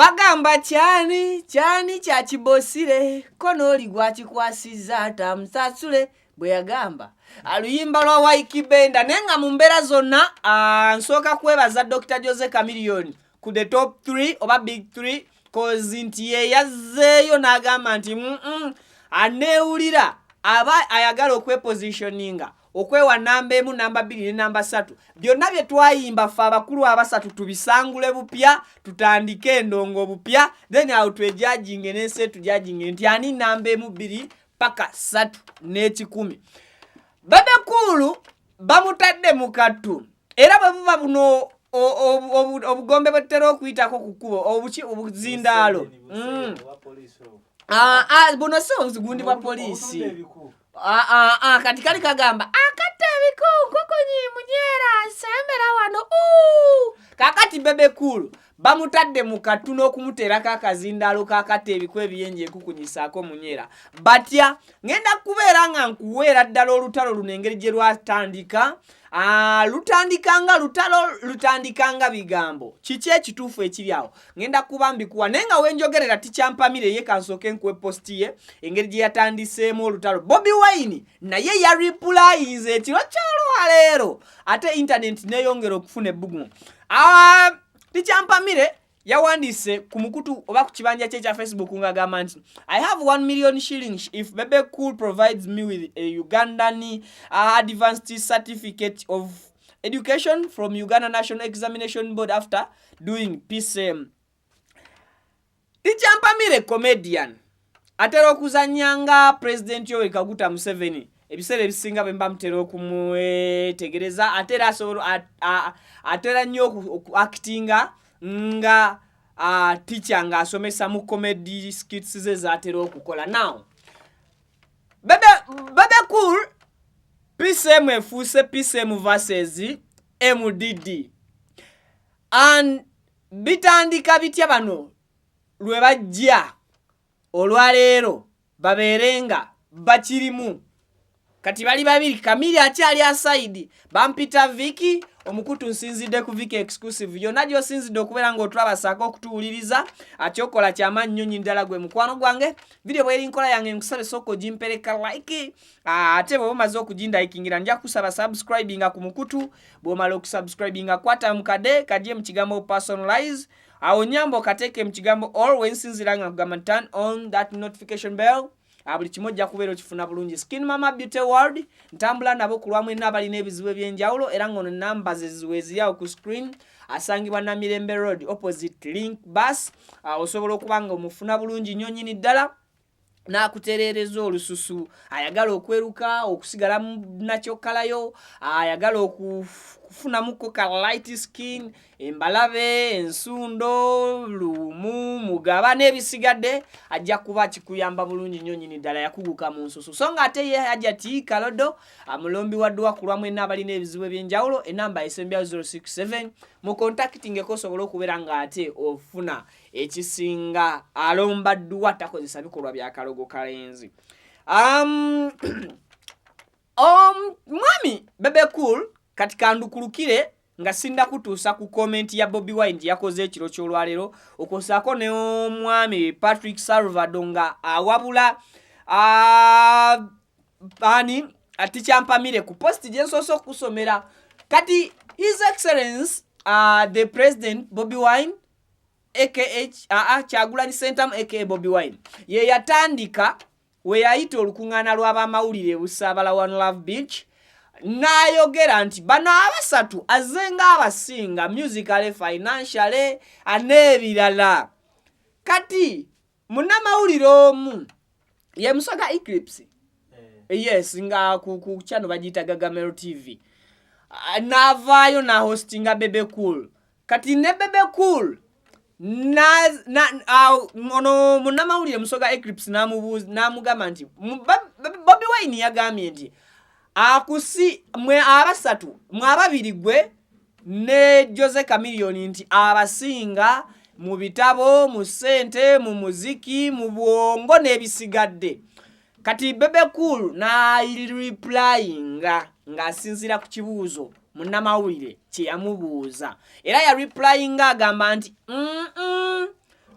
bagamba cyani kya kibosire kono oli gwakikwasiza tamusasule bwe yagamba aluyimba lwa Waikibenda nenga mu mbeera zonna nsooka kwebaza Dr. Jose Chameleone ku the top 3 oba big 3 cause nti ye yazzeeyo n'agamba nti aneewulira aba ayagala okwepositioninga okwewa namba 1 namba 2 ne namba 3 byonna bye twayimba ffe abakulu abasatu tubisangule bupya tutandike endongo bupya then awo twejajinge n'ense tujajinge nti ani namba 1 2 paka 3 n'ekikumi. Bebe Cool bamutadde mu kattu era bwe buba buno obugombe bwetera okuyitako ku kkubo obuzindaalo buno si obugundi bwa poliisi kati kali kagamba akatta ebikunku kunyimunyera nsembera wano kakati Bebe Cool bamutadde mu kattu n'okumuteerako akazindaalo kakatta ebiku ebiyenje kukunyisaako munyera batya ngenda kubeera nga nkuweera ddala olutalo luno engeri gye lwatandika lutandikanga bigambo kiki ekituufu ekiri awo ngenda kuba mbikuwa naye nga wenjogerera tikyampamire ye kansooke nkuwe posti ye engeri gye yatandiseemu olutalo. Bobi Wine naye yaripulayize ekiro ky'olwaleero ate intaneti neeyongera okufuna ebbugumu. Tikyampamire yawandiise ku mukutu oba ku kibanja kye kya Facebook ng'agamba nti I have 1 million shillings if Bebe Cool provides me with a Ugandan advanced certificate of education from Uganda National Examination Board after doing PCM. Tikyampamire comedian atera okuzannyanga President Yoweri Kaguta Museveni ebiseera ebisinga bwe mba mutera okumwetegereza atera nnyo okuactinga nga teacher nga asomesa mu comedy skits ze zatera okukola. Now Bebe Cool PCM efuuse PCM versus MDD and bitandika bitya bano lwe bajja olwaleero babeerenga bakirimu kati bali babiri Kamili akyali aside bampita Viki omukutu nsinzidde ku Viki exclusive yonna gy'osinzidde okubeera ng'otulabasaako okutuwuliriza atyokola kyamaanyi nnyonyi ddala gwe mukwano gwange video bweri nkola yange nkusabe sooka ogimpereka like ate bwe omaze okugindayikingira nja kusaba subscribinga ku mukutu bw'omala okusubscribinga kwata mukade kajje mu kigambo personalize awo nyambo kateeke mu kigambo all wensinzira nga kugamba turn on that notification bell buli kimu ojja kubeera okifuna bulungi. Skin Mama Beauty World ntambula nabo ku lwamu enna abalina ebizibu eby'enjawulo era ng'ono namba ze ziweeziryawo ku screen asangibwa Namirembe Road opposite Link Bus osobola okuba nga omufuna bulungi nnyo nnyini ddala n'akutereereza olususu ayagala okweruka okusigala nakyokalayo ayagala okufunamuko ka light skin embalabe ensundo lumu mugaba n'ebisigadde ajja kuba kikuyamba bulungi nnyo nnyini ddala yakuguka mu nsusu so nga ate ye Hajati Kalodo amulombi waddwa ku lwamu enna abalina ebizibu eby'enjawulo enamba esembyawo 067 mu contactingeko osobola okubeera ng'ate ofuna ekisinga alomba ddwa takozesa bikolwa bya kalogo kalenzi. Mwami Bebe Cool kati kandukulukire nga sinda kutuusa ku comment ya Bobi Wine yakoze ekiro ky'olwaleero okosaako ne omwami Patrick Salvador nga awabula tikyampamire ku post gye nsoose okusomera kati His Excellence the President Bobi Wine aka Kyagulanyi Ssentamu aka Bobi Wine ye yatandika we yayita olukuŋŋaana lw'abamawulire Busaabala One Love Beach n'ayogera nti bano abasatu azenga abasinga musically financially n'ebirala kati munnamawulire omu ye Musoga Eclipse yes nga ku channel bagiyita Gagamero TV n'avaayo na hostinga Bebe Cool kati ne Bebe Cool ono munnamawulire Musoga Eclipse n'amugamba nti Bobi Wine yagambye nti akusi mwe abasatu mwe ababiri gwe ne Jose Chameleone nti abasinga mu bitabo mu ssente mu muziki mu bwongo n'ebisigadde kati Bebe Cool na replyinga ng'asinzira ku kibuuzo munnamawulire kye yamubuuza era ya replyinga agamba nti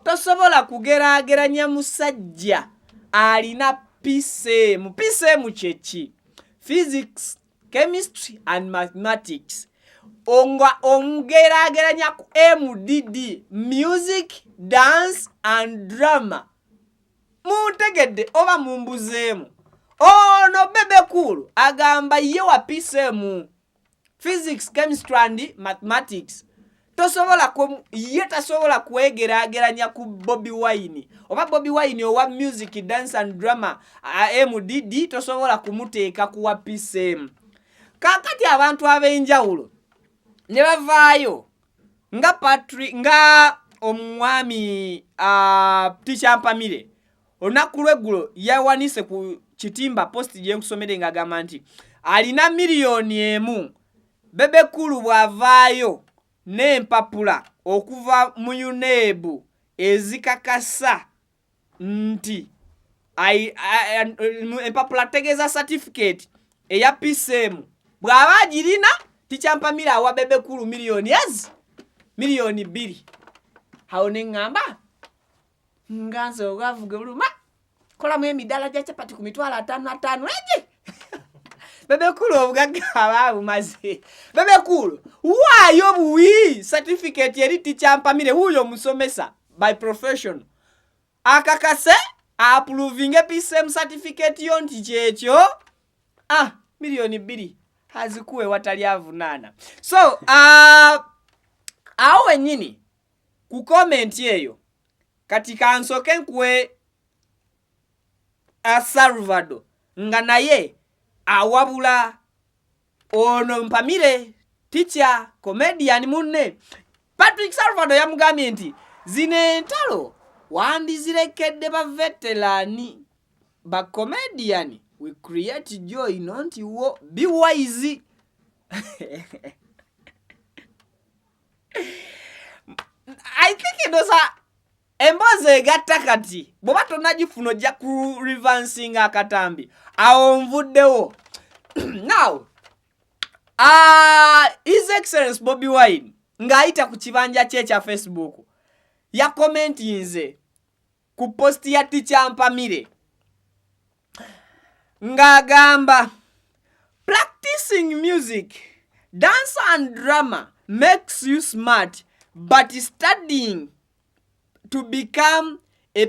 tosobola kugeraageranya musajja alina PCM. PCM kyeki? Physics, chemistry and mathematics. Onga ongeraageranya ku MDD, music, dance and drama. Muntegedde oba mumbuzeemu? Ono Bebe Cool agamba ye wa PCM, physics, chemistry and mathematics. Tosobola ye tasobola kwegeraageranya ku Bobi Wine. Oba Bobi Wine owa music, dance and drama MDD tosobola kumuteeka ku wa PCM. Kakati abantu ab'enjawulo ne bavaayo nga Patrick nga omwami Teacher Mpamire olunaku lw'eggulo yawanise ku kitimba post gye nkusomere ng'agamba nti alina miliyoni emu. Bebe Cool bw'avaayo n'empapula okuva mu UNEB ezikakasa nti empapula tegeeza certificate eya PCM bw'aba agirina Teacher Mpamire awa Bebe Cool miliyoni 2. Awo ne ŋŋamba nganze ogwavuge buluma kolamu emidaala gya capati ku mitwalo 5 egi. Bebe Cool obugagga ababumaze. Bebe Cool waayo buwi certificate eri Teacher Mpamire huyo musomesa by profession akakase approving PCM certificate yo nti kyekyo miliyoni 2 hazikuwe watali avunana. So awo wenyini ku comment eyo kati kansoke nkwe Salvador nga naye awabula ono Mpamire teacher comedian munne Patrick Salvador yamugambye nti zino entalo wandizirekedde ba veterani ba comedian we create joy not you be wise. I think it was emboze gatta kati bwoba tonagifuna ojja ku revancing akatambi awo nvuddewo. Now His Excellency Bobi Wine ng'ayita ku kibanja kye kya Facebook ya commentinze ku post ya Teacher Mpamire ng'agamba practicing music, dance and drama makes you smart, but studying to become a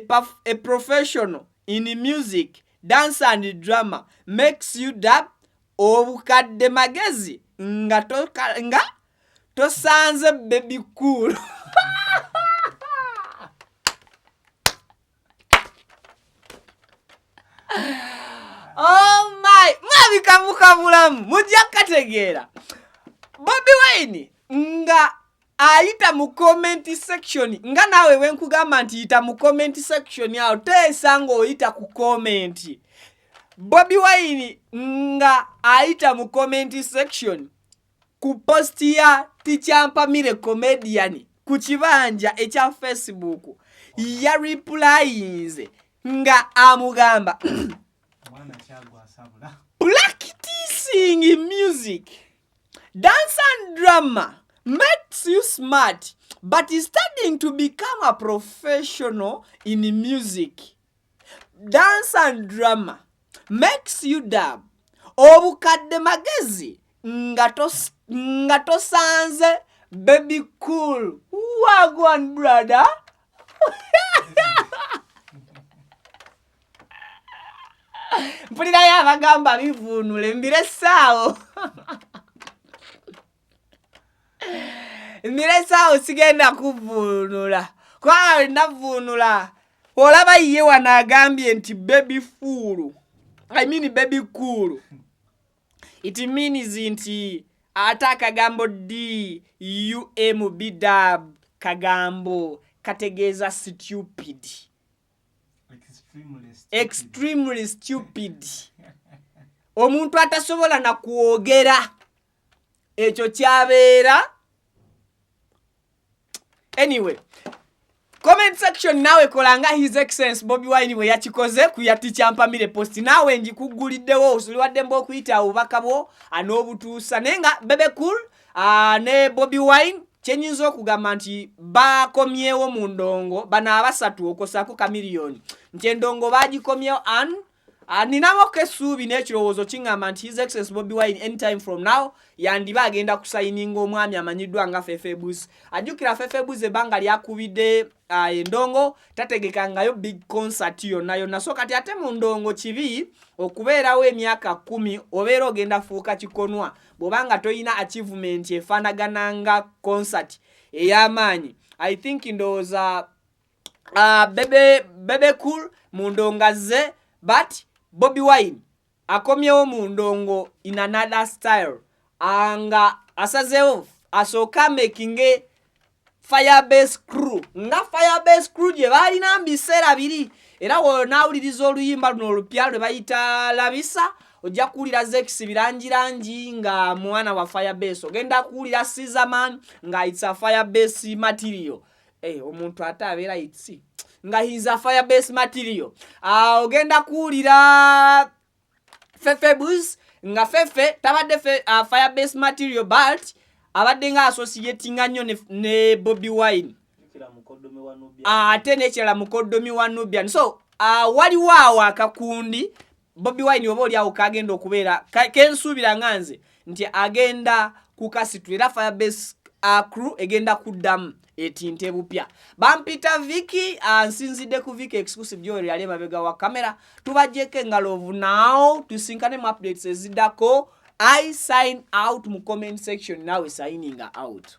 professional in music, dance and drama makes you dumb. Obukadde magezi nga tosanze Bebe Cool. Oh my, mwabikabukabulamu mujja kategeera. Bobi Wine nga ayita mu comment section nga nawe wenkugamba nti yita mu comment section yao teesanga oyita ku comment. Bobi Wine nga ayita mu comment section ku post ya Teacher Mpamire comedian ku kibanja ekya Facebook ya replyinze nga amugamba practicing music, dance and drama makes you smart, but studying to become a professional in music, dance and drama makes you dumb. Obukadde magezi nga tosanze Bebe Cool. Wagwan brother. Mpulira yabagamba bivunule mbire saawo. Mbire saawo sigenda kuvunula. Kwa navunula. Olaba ye wanagambye nti Bebe Fool. I mean Bebe Cool. It means nti ata kagambo D-U-M-B-dab kagambo kategeeza stupid. Extremely stupid. Omuntu atasobola na kuogera ekyo kyabeera. Anyway, comment section nawe kolanga His Excellency Bobi Wine we yakikoze ku ya Teacher Mpamire post nawe njikuguliddewo osuliwadde mbo okuyita obubaka bwo anobutuusa nenga Bebe Cool ne Bobi Wine kyenyinza okugamba nti bakomyewo mu ndongo bano abasatu okosako kamiliyoni nti endongo bagikomyewo ninamako essuubi n'ekirowoozo kiŋŋamba nti his excellence Bobi Wine anytime from now yandiba agenda kusayininga omwami amanyiddwa nga Fefebuzi. Ajjukira Fefebuzi ebbanga lyakubidde endongo tategekangayo big concert yonna so kati ate mu ndongo kibi okubeerawo emyaka 10 obeera ogenda fuuka kikonwa bw'obanga toyina achievement efaanagananga concert ey'amaanyi. I think ndowooza Bebe cool mu ndonga ze but Bobi Wine akomyewo mu ndongo in another style anga asazeewo asooka making Firebase crew nga Firebase crew gye baalina mbiseera biri era wonaawuliriza oluyimba luno olupya lwe bayita labisa ojja kuwulira Zex birangirangi nga mwana wa Firebase ogenda kuwulira Caesarman nga it's a Firebase material omuntu ate abeera itsi nga he's a Firebase material. Ogenda kuwulira Fefebuzi nga Fefe tabadde Firebase material but abadde nga associatinga nnyo ne Bobi Wine ate nekirala mukoddomi wa Nubian. So waliwo awo akakundi Bobi Wine oba oli awo kagenda okubeera kensuubira nga nze nti agenda kukasitula era Firebase crew egenda kuddamu etinte bupya. Bampita Viki nsinzidde ku Viki exclusive gyori yali mabega wa kamera tubajjeko engalovu now tusinkane mu updates eziddako. I sign out mu comment section nawe signing out.